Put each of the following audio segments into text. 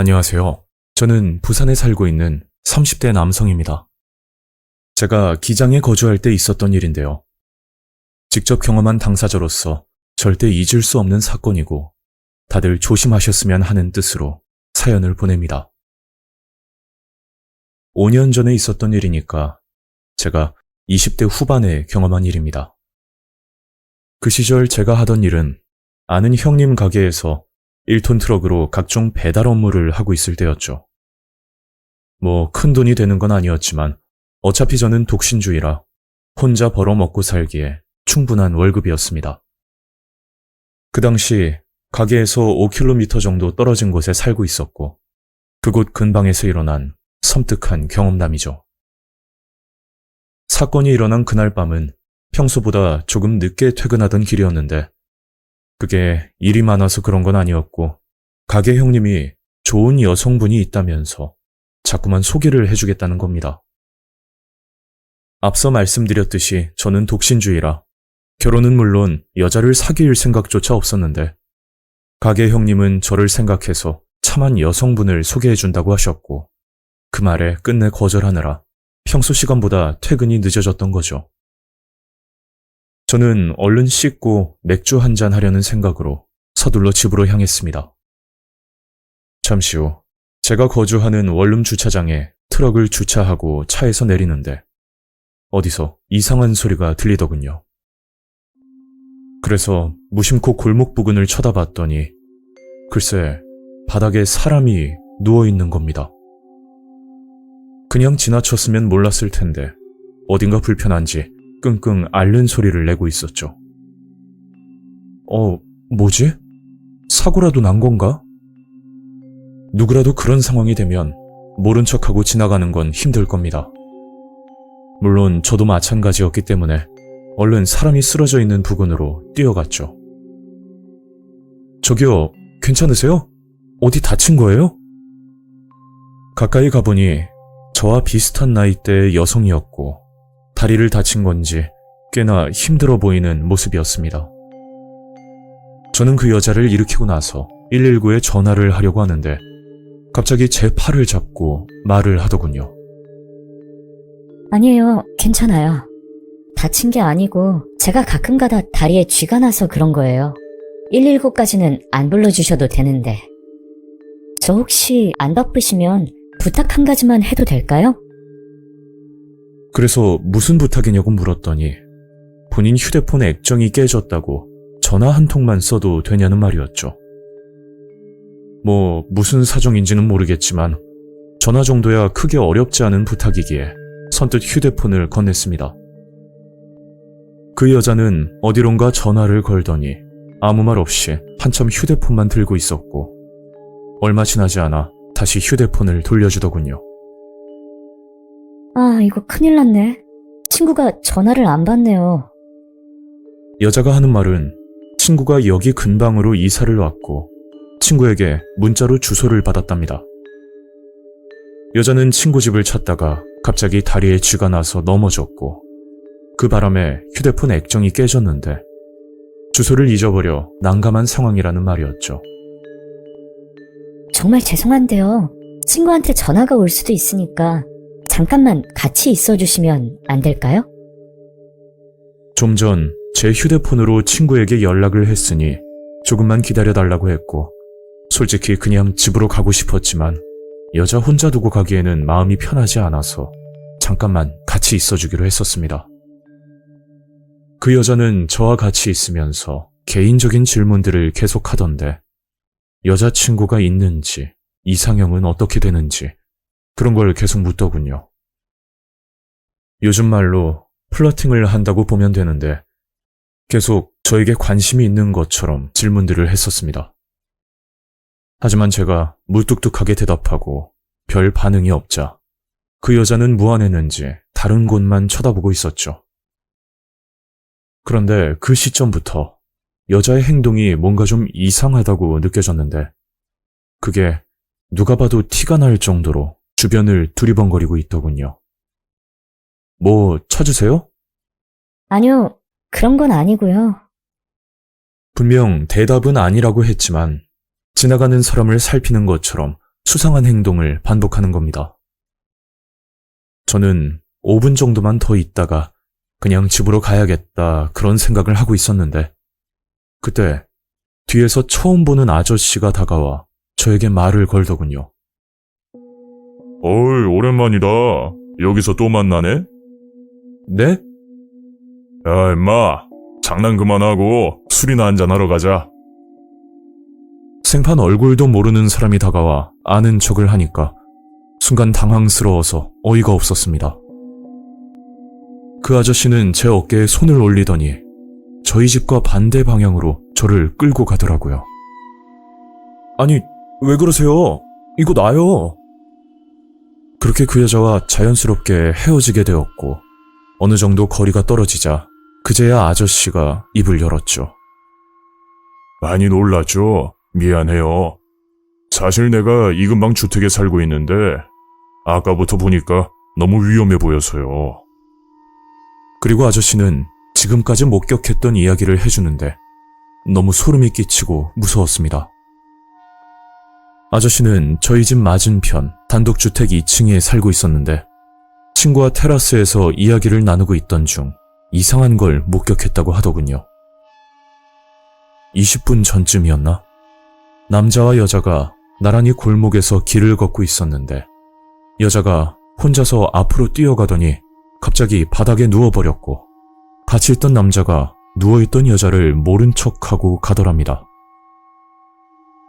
안녕하세요. 저는 부산에 살고 있는 30대 남성입니다. 제가 기장에 거주할 때 있었던 일인데요. 직접 경험한 당사자로서 절대 잊을 수 없는 사건이고 다들 조심하셨으면 하는 뜻으로 사연을 보냅니다. 5년 전에 있었던 일이니까 제가 20대 후반에 경험한 일입니다. 그 시절 제가 하던 일은 아는 형님 가게에서 1톤 트럭으로 각종 배달 업무를 하고 있을 때였죠. 뭐 큰 돈이 되는 건 아니었지만 어차피 저는 독신주의라 혼자 벌어 먹고 살기에 충분한 월급이었습니다. 그 당시 가게에서 5km 정도 떨어진 곳에 살고 있었고 그곳 근방에서 일어난 섬뜩한 경험담이죠. 사건이 일어난 그날 밤은 평소보다 조금 늦게 퇴근하던 길이었는데 그게 일이 많아서 그런 건 아니었고 가게 형님이 좋은 여성분이 있다면서 자꾸만 소개를 해주겠다는 겁니다. 앞서 말씀드렸듯이 저는 독신주의라 결혼은 물론 여자를 사귈 생각조차 없었는데 가게 형님은 저를 생각해서 참한 여성분을 소개해준다고 하셨고 그 말에 끝내 거절하느라 평소 시간보다 퇴근이 늦어졌던 거죠. 저는 얼른 씻고 맥주 한잔 하려는 생각으로 서둘러 집으로 향했습니다. 잠시 후 제가 거주하는 원룸 주차장에 트럭을 주차하고 차에서 내리는데 어디서 이상한 소리가 들리더군요. 그래서 무심코 골목 부근을 쳐다봤더니 글쎄 바닥에 사람이 누워있는 겁니다. 그냥 지나쳤으면 몰랐을 텐데 어딘가 불편한지 끙끙 앓는 소리를 내고 있었죠. 뭐지? 사고라도 난 건가? 누구라도 그런 상황이 되면 모른 척하고 지나가는 건 힘들 겁니다. 물론 저도 마찬가지였기 때문에 얼른 사람이 쓰러져 있는 부근으로 뛰어갔죠. 저기요, 괜찮으세요? 어디 다친 거예요? 가까이 가보니 저와 비슷한 나이대의 여성이었고 다리를 다친 건지 꽤나 힘들어 보이는 모습이었습니다. 저는 그 여자를 일으키고 나서 119에 전화를 하려고 하는데 갑자기 제 팔을 잡고 말을 하더군요. 아니에요. 괜찮아요. 다친 게 아니고 제가 가끔가다 다리에 쥐가 나서 그런 거예요. 119까지는 안 불러주셔도 되는데. 저 혹시 안 바쁘시면 부탁 한 가지만 해도 될까요? 그래서 무슨 부탁이냐고 물었더니 본인 휴대폰 액정이 깨졌다고 전화 한 통만 써도 되냐는 말이었죠. 뭐 무슨 사정인지는 모르겠지만 전화 정도야 크게 어렵지 않은 부탁이기에 선뜻 휴대폰을 건넸습니다. 그 여자는 어디론가 전화를 걸더니 아무 말 없이 한참 휴대폰만 들고 있었고 얼마 지나지 않아 다시 휴대폰을 돌려주더군요. 아, 이거 큰일 났네. 친구가 전화를 안 받네요. 여자가 하는 말은 친구가 여기 근방으로 이사를 왔고 친구에게 문자로 주소를 받았답니다. 여자는 친구 집을 찾다가 갑자기 다리에 쥐가 나서 넘어졌고 그 바람에 휴대폰 액정이 깨졌는데 주소를 잊어버려 난감한 상황이라는 말이었죠. 정말 죄송한데요. 친구한테 전화가 올 수도 있으니까 잠깐만 같이 있어주시면 안 될까요? 좀 전 제 휴대폰으로 친구에게 연락을 했으니 조금만 기다려달라고 했고 솔직히 그냥 집으로 가고 싶었지만 여자 혼자 두고 가기에는 마음이 편하지 않아서 잠깐만 같이 있어주기로 했었습니다. 그 여자는 저와 같이 있으면서 개인적인 질문들을 계속하던데 여자친구가 있는지 이상형은 어떻게 되는지 그런 걸 계속 묻더군요. 요즘 말로 플러팅을 한다고 보면 되는데 계속 저에게 관심이 있는 것처럼 질문들을 했었습니다. 하지만 제가 무뚝뚝하게 대답하고 별 반응이 없자 그 여자는 무안했는지 다른 곳만 쳐다보고 있었죠. 그런데 그 시점부터 여자의 행동이 뭔가 좀 이상하다고 느껴졌는데 그게 누가 봐도 티가 날 정도로 주변을 두리번거리고 있더군요. 뭐 찾으세요? 아니요. 그런 건 아니고요. 분명 대답은 아니라고 했지만 지나가는 사람을 살피는 것처럼 수상한 행동을 반복하는 겁니다. 저는 5분 정도만 더 있다가 그냥 집으로 가야겠다 그런 생각을 하고 있었는데 그때 뒤에서 처음 보는 아저씨가 다가와 저에게 말을 걸더군요. 어이, 오랜만이다. 여기서 또 만나네? 네? 야, 임마. 장난 그만하고 술이나 한잔하러 가자. 생판 얼굴도 모르는 사람이 다가와 아는 척을 하니까 순간 당황스러워서 어이가 없었습니다. 그 아저씨는 제 어깨에 손을 올리더니 저희 집과 반대 방향으로 저를 끌고 가더라고요. 아니, 왜 그러세요? 이거 나요. 그렇게 그 여자와 자연스럽게 헤어지게 되었고 어느 정도 거리가 떨어지자 그제야 아저씨가 입을 열었죠. 많이 놀랐죠? 미안해요. 사실 내가 이 근방 주택에 살고 있는데 아까부터 보니까 너무 위험해 보여서요. 그리고 아저씨는 지금까지 목격했던 이야기를 해주는데 너무 소름이 끼치고 무서웠습니다. 아저씨는 저희 집 맞은편 단독주택 2층에 살고 있었는데 친구와 테라스에서 이야기를 나누고 있던 중 이상한 걸 목격했다고 하더군요. 20분 전쯤이었나? 남자와 여자가 나란히 골목에서 길을 걷고 있었는데 여자가 혼자서 앞으로 뛰어가더니 갑자기 바닥에 누워버렸고 같이 있던 남자가 누워있던 여자를 모른 척하고 가더랍니다.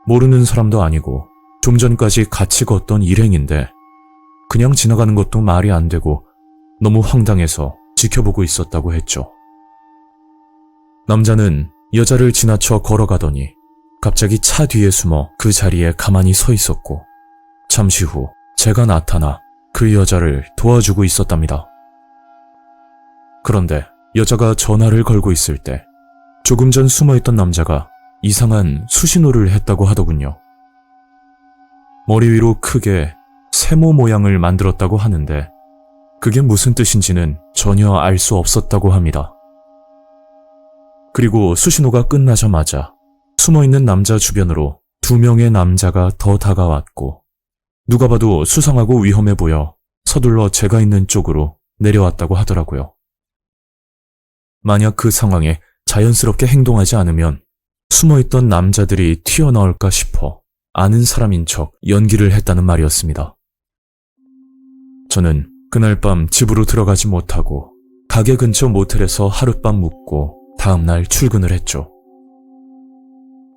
모르는 사람도 아니고 좀 전까지 같이 걷던 일행인데 그냥 지나가는 것도 말이 안 되고 너무 황당해서 지켜보고 있었다고 했죠. 남자는 여자를 지나쳐 걸어가더니 갑자기 차 뒤에 숨어 그 자리에 가만히 서 있었고 잠시 후 제가 나타나 그 여자를 도와주고 있었답니다. 그런데 여자가 전화를 걸고 있을 때 조금 전 숨어있던 남자가 이상한 수신호를 했다고 하더군요. 머리 위로 크게 세모 모양을 만들었다고 하는데 그게 무슨 뜻인지는 전혀 알 수 없었다고 합니다. 그리고 수신호가 끝나자마자 숨어있는 남자 주변으로 2명의 남자가 더 다가왔고 누가 봐도 수상하고 위험해 보여 서둘러 제가 있는 쪽으로 내려왔다고 하더라고요. 만약 그 상황에 자연스럽게 행동하지 않으면 숨어있던 남자들이 튀어나올까 싶어 아는 사람인 척 연기를 했다는 말이었습니다. 저는 그날 밤 집으로 들어가지 못하고 가게 근처 모텔에서 하룻밤 묵고 다음날 출근을 했죠.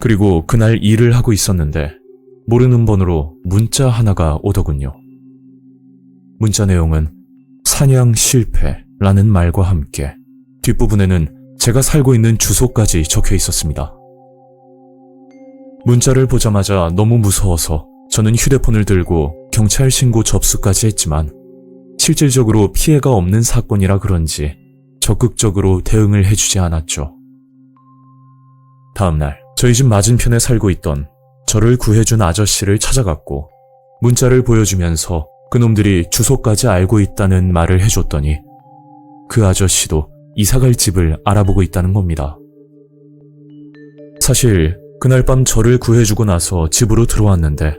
그리고 그날 일을 하고 있었는데 모르는 번호로 문자 하나가 오더군요. 문자 내용은 사냥 실패라는 말과 함께 뒷부분에는 제가 살고 있는 주소까지 적혀 있었습니다. 문자를 보자마자 너무 무서워서 저는 휴대폰을 들고 경찰 신고 접수까지 했지만 실질적으로 피해가 없는 사건이라 그런지 적극적으로 대응을 해주지 않았죠. 다음날 저희 집 맞은편에 살고 있던 저를 구해준 아저씨를 찾아갔고 문자를 보여주면서 그놈들이 주소까지 알고 있다는 말을 해줬더니 그 아저씨도 이사갈 집을 알아보고 있다는 겁니다. 사실 그날 밤 저를 구해주고 나서 집으로 들어왔는데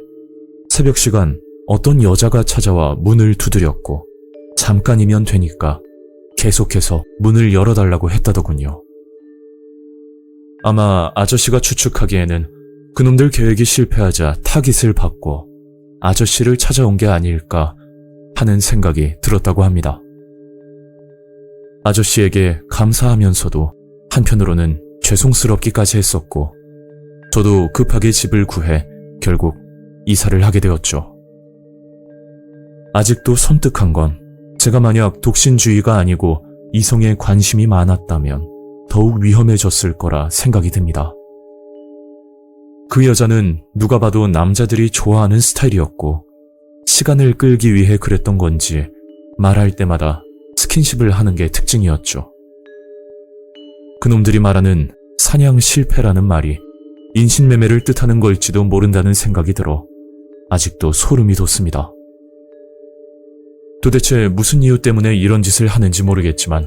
새벽 시간 어떤 여자가 찾아와 문을 두드렸고 잠깐이면 되니까 계속해서 문을 열어달라고 했다더군요. 아마 아저씨가 추측하기에는 그놈들 계획이 실패하자 타깃을 받고 아저씨를 찾아온 게 아닐까 하는 생각이 들었다고 합니다. 아저씨에게 감사하면서도 한편으로는 죄송스럽기까지 했었고 저도 급하게 집을 구해 결국 이사를 하게 되었죠. 아직도 섬뜩한 건 제가 만약 독신주의가 아니고 이성에 관심이 많았다면 더욱 위험해졌을 거라 생각이 듭니다. 그 여자는 누가 봐도 남자들이 좋아하는 스타일이었고 시간을 끌기 위해 그랬던 건지 말할 때마다 스킨십을 하는 게 특징이었죠. 그놈들이 말하는 사냥 실패라는 말이 인신매매를 뜻하는 걸지도 모른다는 생각이 들어 아직도 소름이 돋습니다. 도대체 무슨 이유 때문에 이런 짓을 하는지 모르겠지만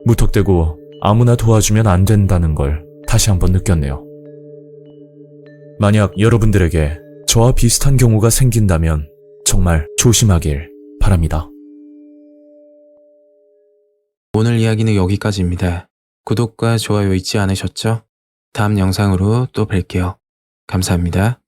무턱대고 아무나 도와주면 안 된다는 걸 다시 한번 느꼈네요. 만약 여러분들에게 저와 비슷한 경우가 생긴다면 정말 조심하길 바랍니다. 오늘 이야기는 여기까지입니다. 구독과 좋아요 잊지 않으셨죠? 다음 영상으로 또 뵐게요. 감사합니다.